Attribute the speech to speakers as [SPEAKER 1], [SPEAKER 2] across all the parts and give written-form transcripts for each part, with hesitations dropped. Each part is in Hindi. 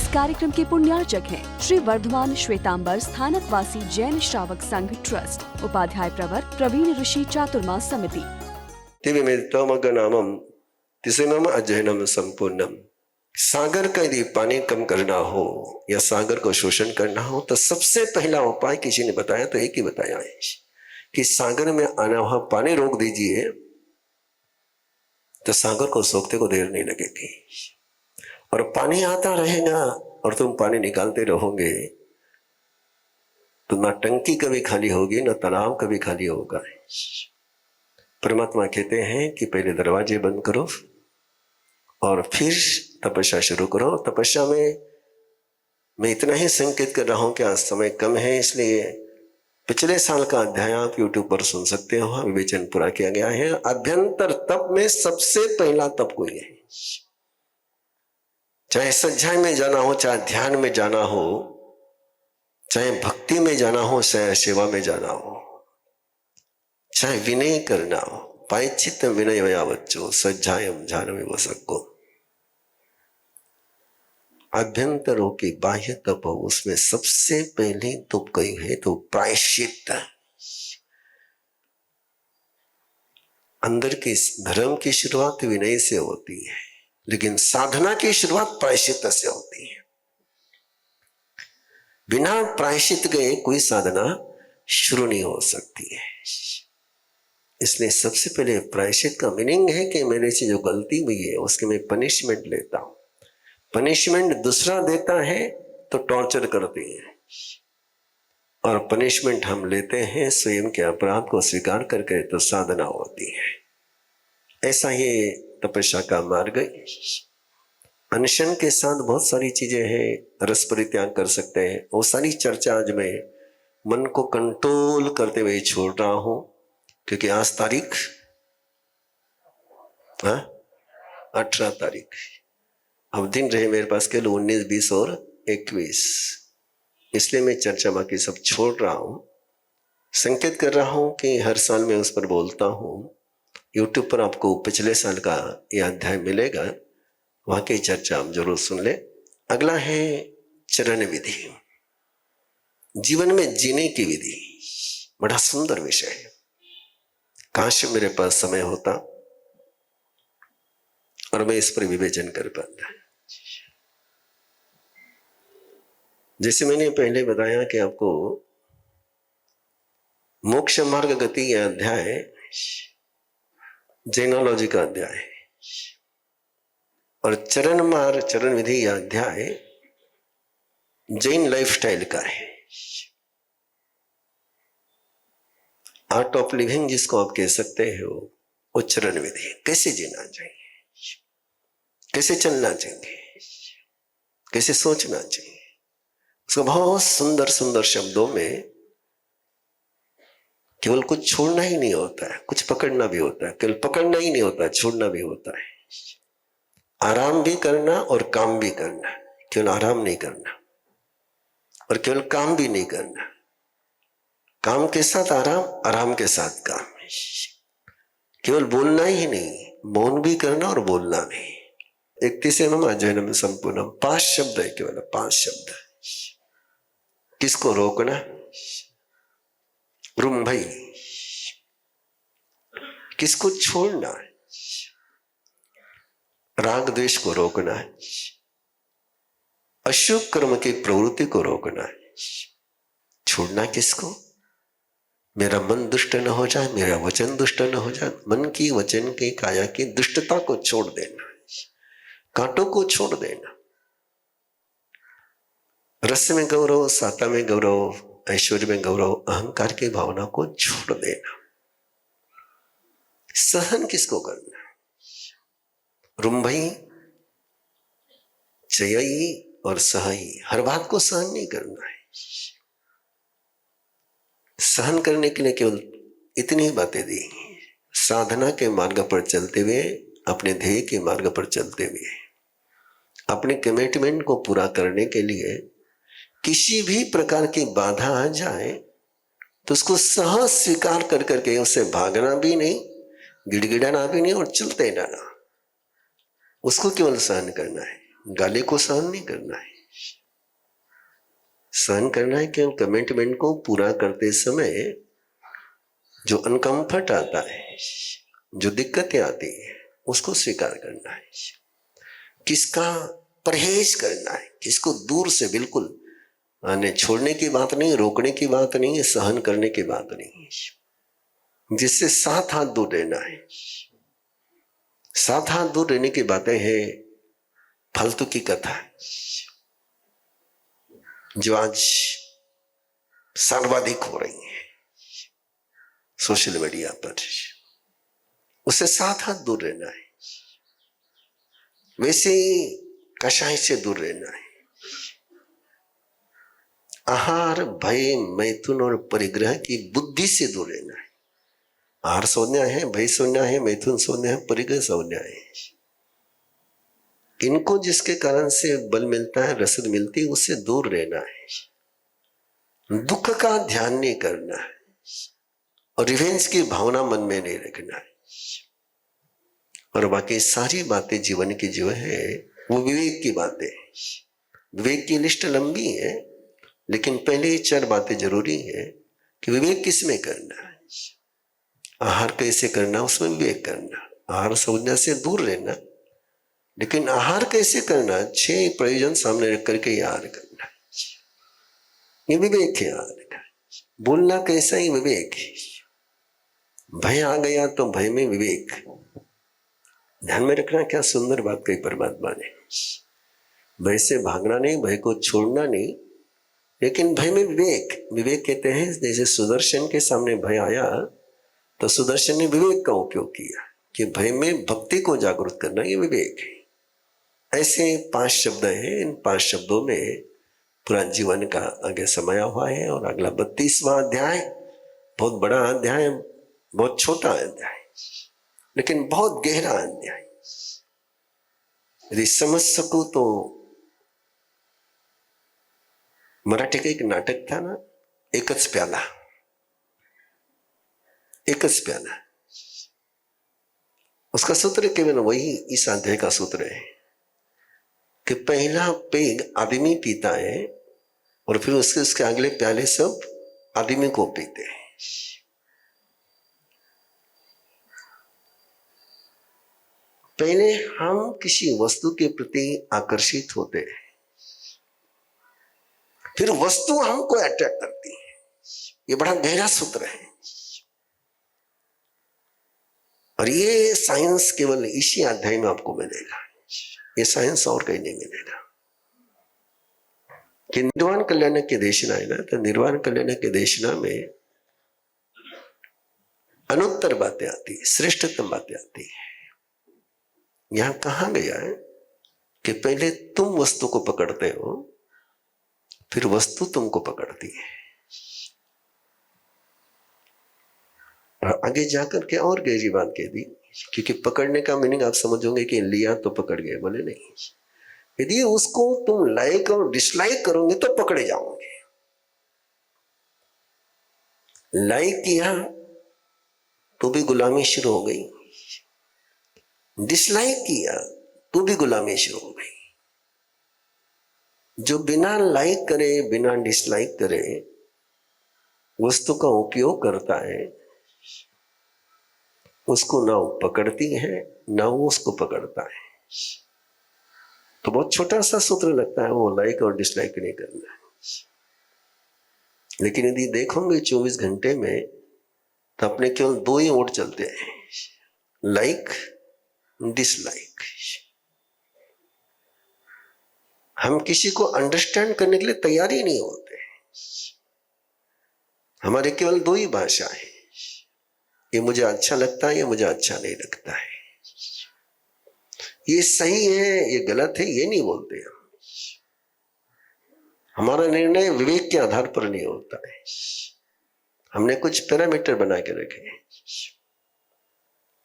[SPEAKER 1] कार्यक्रम के पुण्यार्चक हैं श्री वर्धमान श्वेतांबर स्थानक वासी जैन श्रावक संघ ट्रस्ट, उपाध्याय प्रवर प्रवीण ऋषि चातुर्मास समिति।
[SPEAKER 2] नामम तिसमम अध्ययनम संपूर्णम। सागर का यदि पानी कम करना हो या सागर को शोषण करना हो तो सबसे पहला उपाय किसी ने बताया तो एक ही बताया है कि सागर में आना हुआ पानी रोक दीजिए तो सागर को सोखते को देर नहीं लगेगी। और पानी आता रहेगा और तुम पानी निकालते रहोगे तो ना टंकी कभी खाली होगी ना तालाब कभी खाली होगा। परमात्मा कहते हैं कि पहले दरवाजे बंद करो और फिर तपस्या शुरू करो। तपस्या में मैं इतना ही संकेत कर रहा हूं कि आज समय कम है, इसलिए पिछले साल का अध्याय आप YouTube पर सुन सकते हो। विवेचन पूरा किया गया है। अभ्यंतर तप में सबसे पहला तप कोई है, चाहे सज्जाई में जाना हो, चाहे ध्यान में जाना हो, चाहे भक्ति में जाना हो, चाहे सेवा में जाना हो, चाहे विनय करना हो। पायचित विनय वयावच्चो सज्जायम ध्यान वो सबको अभ्यंतर हो कि बाह्य तप हो, उसमें सबसे पहले तप कही है तो प्रायश्चित। अंदर की धर्म की शुरुआत विनय से होती है, लेकिन साधना की शुरुआत प्रायश्चित से होती है। बिना प्रायश्चित गए कोई साधना शुरू नहीं हो सकती है। इसलिए सबसे पहले प्रायश्चित का मीनिंग है कि मेरे से जो गलती हुई है उसके मैं पनिशमेंट लेता हूं। पनिशमेंट दूसरा देता है तो टॉर्चर करती है, और पनिशमेंट हम लेते हैं स्वयं के अपराध को स्वीकार करके तो साधना होती है। ऐसा ही तपस्या का मार्ग। अनशन के साथ बहुत सारी चीजें हैं, रस परित्याग कर सकते हैं। वो सारी चर्चा आज मैं मन को कंट्रोल करते हुए छोड़ रहा हूं, क्योंकि आज तारीख 18 तारीख। अब दिन रहे मेरे पास केवल 19, 20 और 21, इसलिए मैं चर्चा बाकी सब छोड़ रहा हूं। संकेत कर रहा हूं कि हर साल मैं उस पर बोलता हूं। YouTube पर आपको पिछले साल का यह अध्याय मिलेगा, वहां की चर्चा आप जरूर सुन ले। अगला है चरण विधि, जीवन में जीने की विधि। बड़ा सुंदर विषय है। काश मेरे पास समय होता और मैं इस पर विवेचन कर पाता। जैसे मैंने पहले बताया कि आपको मोक्ष मार्ग गति यह अध्याय जैनोलॉजी का अध्याय है, और चरण मार्ग चरण विधि यह अध्याय जैन लाइफस्टाइल का है। आर्ट ऑफ लिविंग जिसको आप कह सकते हो, वो चरण विधि। कैसे जीना चाहिए, कैसे चलना चाहिए, कैसे सोचना चाहिए, उसको बहुत सुंदर सुंदर शब्दों में। केवल कुछ छोड़ना ही नहीं होता है, कुछ पकड़ना भी होता है। केवल पकड़ना ही नहीं होता है, छोड़ना भी होता है। आराम भी करना और काम भी करना। केवल आराम नहीं करना और केवल काम भी नहीं करना। काम के साथ आराम, आराम के साथ काम। केवल बोलना ही नहीं, मौन भी करना और बोलना भी। 31 अध्ययनम संपूर्णम। 5 शब्द है, केवल 5 शब्द। किसको रोकना? रुंभई। किसको छोड़ना है? राग द्वेष को रोकना है। अशुभ कर्म की प्रवृत्ति को रोकना है। छोड़ना किसको? मेरा मन दुष्ट न हो जाए, मेरा वचन दुष्ट न हो जाए। मन की, वचन की, काया की दुष्टता को छोड़ देना, कांटों को छोड़ देना। रस में गौरव, साता में गौरव, ऐश्वर्य में गौरव, अहंकार की भावना को छोड़ देना। सहन किसको करना? रुंभई, चयई और सहई। हर बात को सहन नहीं करना है। सहन करने के लिए केवल इतनी ही बातें दी। साधना के मार्ग पर चलते हुए, अपने ध्येय के मार्ग पर चलते हुए, अपने कमिटमेंट को पूरा करने के लिए किसी भी प्रकार की बाधा आ जाए तो उसको सहज स्वीकार कर करके उससे भागना भी नहीं, गिड़गिड़ाना भी नहीं और चलते रहना। उसको केवल सहन करना है, गाली को सहन नहीं करना है। सहन करना है केवल कमिटमेंट को पूरा करते समय जो अनकंफर्ट आता है, जो दिक्कतें आती है, उसको स्वीकार करना है। किसका परहेज करना है, किसको दूर से बिल्कुल आने छोड़ने की बात नहीं, रोकने की बात नहीं है, सहन करने की बात नहीं है। जिससे 7 हाथ दूर रहना है। 7 हाथ दूर रहने की बातें हैं फालतू की कथा जो आज सर्वाधिक हो रही है सोशल मीडिया पर, उससे 7 हाथ दूर रहना है। वैसे ही कषाय से दूर रहना है। आहार, भय, मैथुन और परिग्रह की बुद्धि से दूर रहना है। आहार सोना है, भय सोना है, मैथुन सोना है, परिग्रह सोना है। इनको जिसके कारण से बल मिलता है, रसद मिलती है, उससे दूर रहना है। दुख का ध्यान नहीं करना है और रिवेंज की भावना मन में नहीं रखना है। और बाकी सारी बातें जीवन की जो है वो विवेक की बातें हैं। विवेक की लिस्ट लंबी है, लेकिन पहले 4 बातें जरूरी है कि विवेक किस में करना है। आहार कैसे करना, उसमें विवेक करना। आहार संज्ञा से दूर रहना, लेकिन आहार कैसे करना, 6 प्रयोजन सामने रख करके ही आहार करना, ये विवेक है आहार का। बोलना कैसा ही विवेक है। भय आ गया तो भय में विवेक, ध्यान में रखना। क्या सुंदर बात कही परमात्मा ने। भय से भागना नहीं, भय को छोड़ना नहीं, लेकिन भय में विवेक। विवेक कहते हैं जैसे सुदर्शन के सामने भय आया तो सुदर्शन ने विवेक का उपयोग किया कि भय में भक्ति को जागरूक करना, ये विवेक है। ऐसे 5 शब्द हैं। इन 5 शब्दों में पूरा जीवन का आगे समाया हुआ है। और अगला 32वां अध्याय बहुत बड़ा अध्याय, बहुत छोटा अध्याय, लेकिन बहुत गहरा अध्याय। यदि समझ सकूं तो मराठी का एक नाटक था ना, एकच प्याला, एकच प्याला। उसका सूत्र केवल वही इस अध्याय का सूत्र है कि पहला पेग आदमी पीता है और फिर उसके अगले प्याले सब आदमी को पीते हैं। पहले हम किसी वस्तु के प्रति आकर्षित होते हैं, फिर वस्तु हमको अट्रैक्ट करती है। ये बड़ा गहरा सूत्र है और ये साइंस केवल इसी अध्याय में आपको मिलेगा। ये साइंस और कहीं नहीं मिलेगा। कि निर्वाण कल्याण के देशना है ना, तो निर्वाण कल्याण के देशना में अनुत्तर बातें आती है, श्रेष्ठतम बातें आती है। यहां कहा गया है कि पहले तुम वस्तु को पकड़ते हो, फिर वस्तु तुमको पकड़ती है। और आगे जाकर के और गहरी बात कह दी, क्योंकि पकड़ने का मीनिंग आप समझोगे कि लिया तो पकड़ गए, बोले नहीं। यदि उसको तुम लाइक और डिसलाइक करोगे तो पकड़े जाओगे। लाइक किया तो भी गुलामी शुरू हो गई, डिसलाइक किया तो भी गुलामी शुरू हो गई। जो बिना लाइक करे, बिना डिसलाइक करे वस्तु का उपयोग करता है, उसको ना वो पकड़ती है ना वो उसको पकड़ता है। तो बहुत छोटा सा सूत्र लगता है वो लाइक और डिसलाइक नहीं करना है। लेकिन यदि देखोगे 24 घंटे में तो अपने केवल 2 ही वोट चलते हैं, लाइक डिसलाइक। हम किसी को अंडरस्टैंड करने के लिए तैयार ही नहीं होते। हमारे केवल 2 ही भाषा है, ये मुझे अच्छा लगता है, ये मुझे अच्छा नहीं लगता है, ये सही है, ये गलत है, ये नहीं बोलते हम। हमारा निर्णय विवेक के आधार पर नहीं होता है। हमने कुछ पैरामीटर बना के रखे हैं,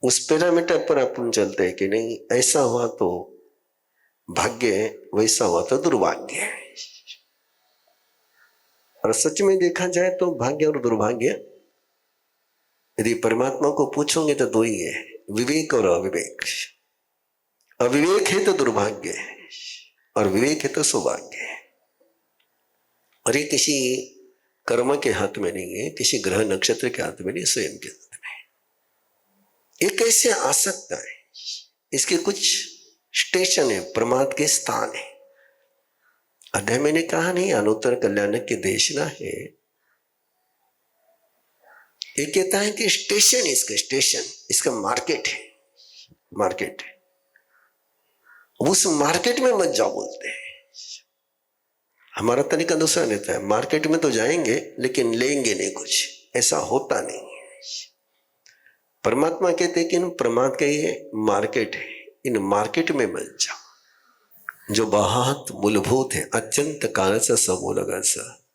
[SPEAKER 2] उस पैरामीटर पर अपन चलते हैं कि नहीं ऐसा हुआ तो भाग्य है, वैसा हुआ तो दुर्भाग्य है। और सच में देखा जाए तो भाग्य और दुर्भाग्य यदि परमात्मा को पूछोगे तो 2 ही है, विवेक और अविवेक। अविवेक है तो दुर्भाग्य है और विवेक है तो सौभाग्य है। और ये किसी कर्म के हाथ में नहीं है, किसी ग्रह नक्षत्र के हाथ में नहीं, स्वयं के हाथ में। ये कैसे आ सकता है? इसके कुछ स्टेशन है, परमात्मा के स्थान है। अध्याय मैंने कहा नहीं, अनुत्तर कल्याण की देशना है। ये कहता है कि स्टेशन, इसका स्टेशन, इसका मार्केट है, मार्केट है। उस मार्केट में मत जाओ बोलते हैं। हमारा तरीका दूसरा रहता है, मार्केट में तो जाएंगे लेकिन लेंगे नहीं कुछ, ऐसा होता नहीं है। परमात्मा कहते हैं कि इन परमात्मा का ये मार्केट है, इन मार्केट में मत जाओ। जो बहुत मूलभूत है, अत्यंत कारण से समूलग,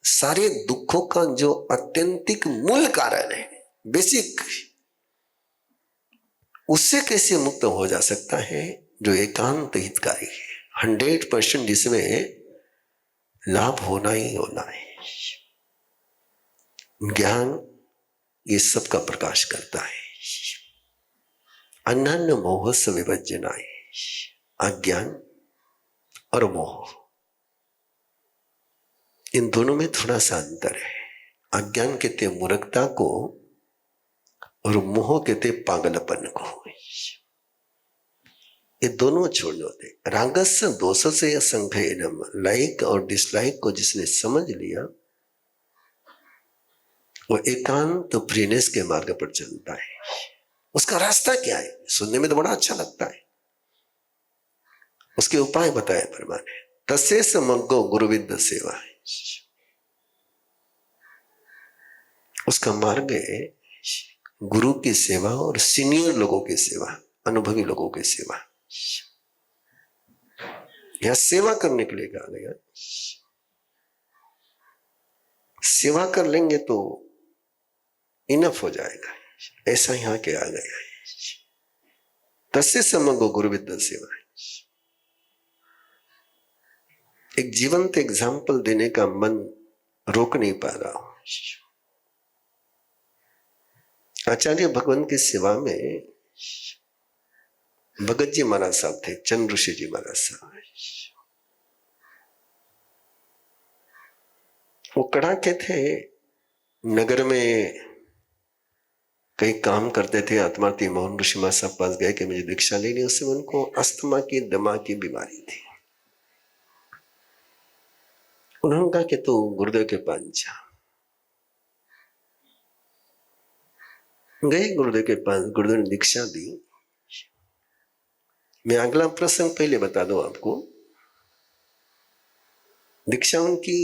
[SPEAKER 2] सारे दुखों का जो अत्यंतिक मूल कारण है, बेसिक, उससे कैसे मुक्त हो जा सकता है? जो एकांत हितकारी है, 100% जिसमें लाभ होना ही होना है। ज्ञान ये सब का प्रकाश करता है। अनन्य मोह से विभज्जनाय, अज्ञान और मोह, इन दोनों में थोड़ा सा अंतर है। अज्ञान कहते मूर्खता को और मोह कहते पागलपन को। ये दोनों छोड़ने होते। रागस्य दोष से असंख्यम, लाइक और डिसलाइक को जिसने समझ लिया वो एकांत प्रियनेस के मार्ग पर चलता है। उसका रास्ता क्या है? सुनने में तो बड़ा अच्छा लगता है, उसके उपाय बताए परमात्मा ने। तस्य समग्गो गुरुविद सेवा है, उसका मार्ग है गुरु की सेवा और सीनियर लोगों की सेवा, अनुभवी लोगों की सेवा। यह सेवा करने के लिए कहा गया। सेवा कर लेंगे तो इनफ हो जाएगा, ऐसा यहां के आ गया है। तस्य समग्र गुरु विद्या सेवा। एक जीवंत एग्जाम्पल देने का मन रोक नहीं पा रहा हूं। आचार्य भगवान की सेवा में भगत जी महाराज साहब थे, चंद्र ऋषि जी महाराज साहब। वो कड़ाके थे, नगर में कई काम करते थे। आत्मार्थी मोहन ऋषि महाराज साहब पास गए कि मुझे दीक्षा लेनी। उससे उनको अस्थमा की, दमा की बीमारी थी। उन्होंने कहा कि तू गुरुदेव के पास जा। गए गुरुदेव के पास, गुरुदेव ने दीक्षा दी। मैं अगला प्रसंग पहले बता दूं आपको। दीक्षा उनकी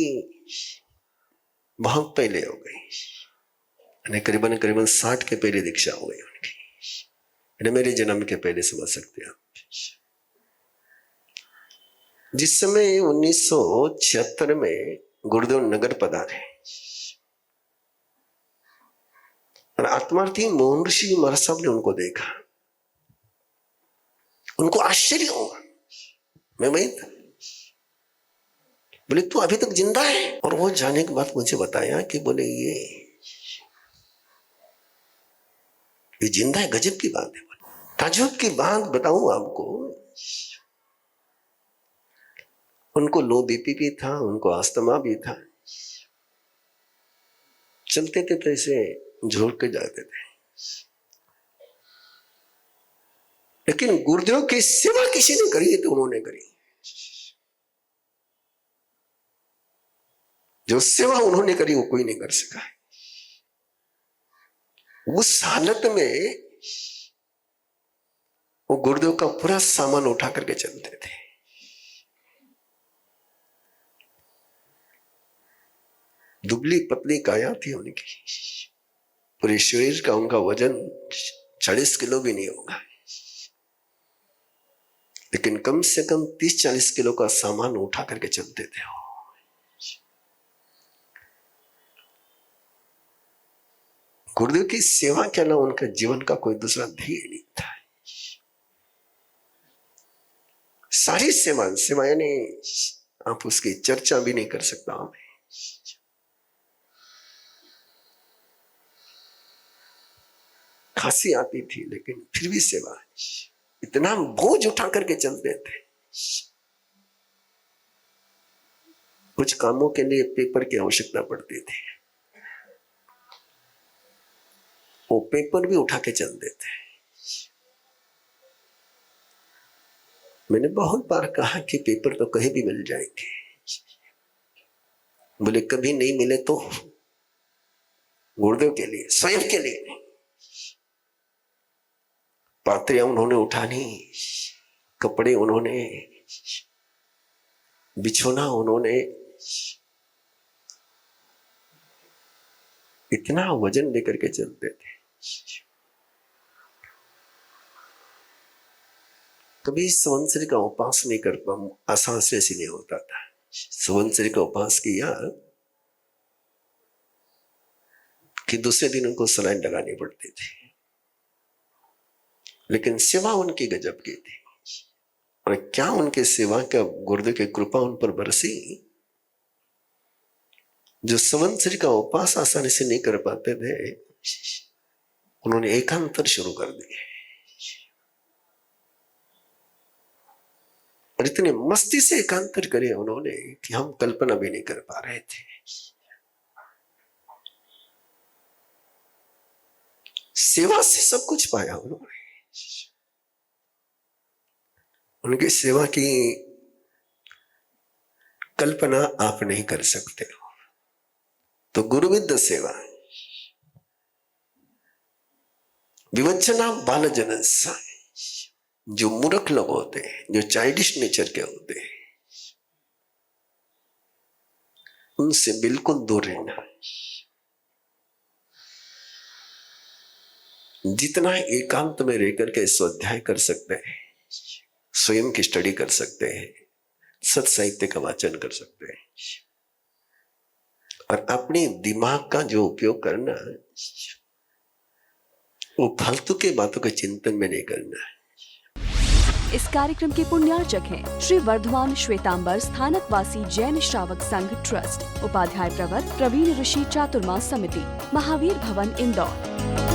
[SPEAKER 2] बहुत पहले हो गई, करीबन 60 के पहले दीक्षा हो गई उनकी। मेरे जन्म के पहले समझ सकते हैं आप। जिस समय 1976 में गुरुदेव नगर पधारे और आत्मार्थी मोहन ऋषि महाराज साहब ने उनको देखा, उनको आश्चर्य हुआ। मैं वही था। बोले तू अभी तक जिंदा है? और वो जाने के बाद मुझे बताया कि बोले ये जिंदा है। गजब की बात है। ताज्जुब की बात बताऊं आपको, उनको लो बीपी भी था, उनको अस्थमा भी था। चलते थे तो ऐसे झोल के जाते थे। लेकिन गुरुदेव की सेवा किसी ने करी तो उन्होंने करी। जो सेवा उन्होंने करी वो कोई नहीं कर सका। उस हालत में वो गुरुदेव का पूरा सामान उठा करके चलते थे। दुबली पतली काया थी उनकी, पूरे शरीर का उनका वजन 40 किलो भी नहीं होगा, लेकिन कम से कम 30-40 किलो का सामान उठा करके चलते थे। गुरुदेव की सेवा के अलावा उनका जीवन का कोई दूसरा ध्येय नहीं था। सारी सेवा यानी आप उसकी चर्चा भी नहीं कर सकता। हमें खांसी आती थी लेकिन फिर भी सेवा, इतना बोझ उठा करके चलते थे। कुछ कामों के लिए पेपर की आवश्यकता पड़ती थी, वो पेपर भी उठा के चलते थे। मैंने बहुत बार कहा कि पेपर तो कहीं भी मिल जाएंगे। बोले कभी नहीं मिले तो गुरुदेव के लिए, स्वयं के लिए पात्रियां उन्होंने उठानी, कपड़े उन्होंने, बिछोना उन्होंने, इतना वजन लेकर के चलते थे। कभी संवत्सरी का उपास नहीं कर पा, आसान से ऐसी नहीं होता था। संवत्सरी का उपास किया कि दूसरे दिन उनको सलाइन लगानी पड़ती थी, लेकिन सेवा उनकी गजब की थी। और क्या उनके सेवा का गुरुदेव की कृपा उन पर बरसी, जो संवत्सरी का उपास आसानी से नहीं कर पाते थे, उन्होंने एकांतर शुरू कर दिए और इतने मस्ती से एकांतर करे उन्होंने कि हम कल्पना भी नहीं कर पा रहे थे। सेवा से सब कुछ पाया उन्होंने। उनकी सेवा की कल्पना आप नहीं कर सकते हो। तो गुरुविद्य सेवा, विवंचना बाल जनस, जो मूर्ख लोग होते हैं, जो चाइल्डिश नेचर के होते हैं, उनसे बिल्कुल दूर रहना। जितना एकांत में रहकर के स्वाध्याय कर सकते हैं, स्वयं की स्टडी कर सकते हैं, सत साहित्य का वाचन कर सकते हैं, और अपने दिमाग का जो उपयोग करना, वो फालतू के बातों के चिंतन में नहीं करना है।
[SPEAKER 1] इस कार्यक्रम के पुण्यार्चक हैं श्री वर्धमान श्वेतांबर स्थानकवासी जैन श्रावक संघ ट्रस्ट, उपाध्याय प्रवर प्रवीण ऋषि चातुर्मास समिति, महावीर भवन, इंदौर।